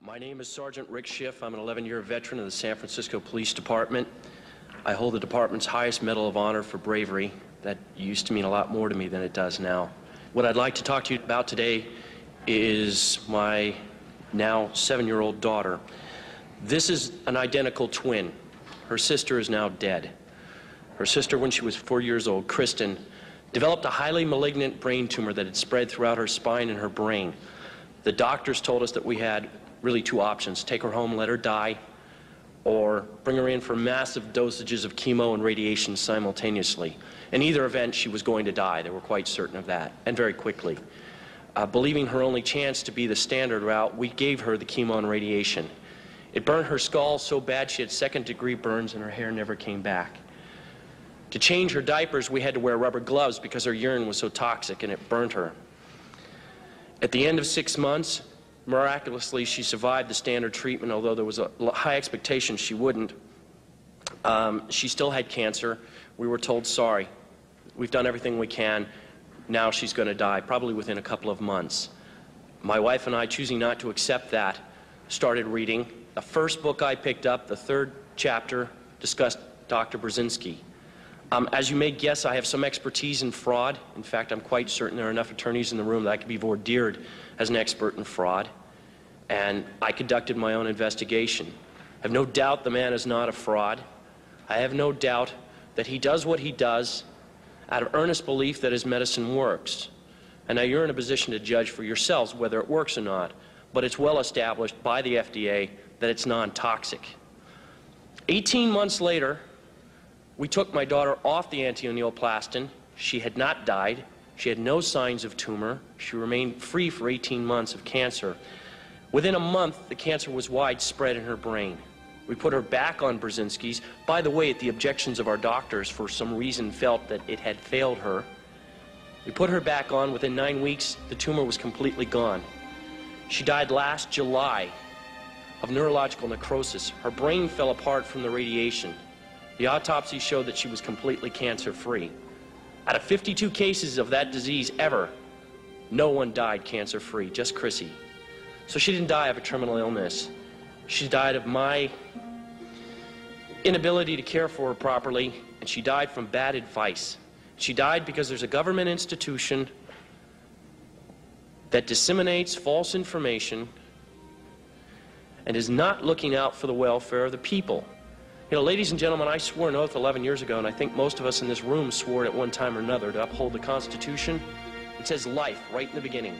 My name is Sergeant Rick Schiff. I'm an 11-year veteran of the San Francisco Police Department. I hold the department's highest Medal of Honor for bravery. That used to mean a lot more to me than it does now. What I'd like to talk to you about today is my now 7-year-old daughter. This is an identical twin. Her sister is now dead. Her sister, when she was 4 years old, Kristen, developed a highly malignant brain tumor that had spread throughout her spine and her brain. The doctors told us that we had really two options: take her home, let her die, or bring her in for massive dosages of chemo and radiation simultaneously. In either event, she was going to die. They were quite certain of that, and very quickly. Believing her only chance to be the standard route, we gave her the chemo and radiation. It burned her skull so bad she had second-degree burns and her hair never came back. To change her diapers, we had to wear rubber gloves because her urine was so toxic and it burned her. At the end of 6 months, miraculously, she survived the standard treatment, although there was a high expectation she wouldn't. She still had cancer. We were told, sorry, we've done everything we can. Now she's going to die, probably within a couple of months. My wife and I, choosing not to accept that, started reading. The first book I picked up, the third chapter, discussed Dr. Brzezinski. As you may guess, I have some expertise in fraud. In fact, I'm quite certain there are enough attorneys in the room that I could be vordeered as an expert in fraud. And I conducted my own investigation. I have no doubt the man is not a fraud. I have no doubt that he does what he does out of earnest belief that his medicine works. And now you're in a position to judge for yourselves whether it works or not, but it's well established by the FDA that it's non-toxic. 18 months later, we took my daughter off the anti-neoplastin. She had not died. She had no signs of tumor. She remained free for 18 months of cancer. Within a month, the cancer was widespread in her brain. We put her back on Brzezinski's. By the way, at the objections of our doctors, for some reason felt that it had failed her. We put her back on. Within 9 weeks, the tumor was completely gone. She died last July of neurological necrosis. Her brain fell apart from the radiation. The autopsy showed that she was completely cancer-free. Out of 52 cases of that disease ever, no one died cancer-free, just Chrissy. So she didn't die of a terminal illness. She died of my inability to care for her properly, and she died from bad advice. She died because there's a government institution that disseminates false information and is not looking out for the welfare of the people. You know, ladies and gentlemen, I swore an oath 11 years ago, and I think most of us in this room swore at one time or another to uphold the Constitution. It says life right in the beginning.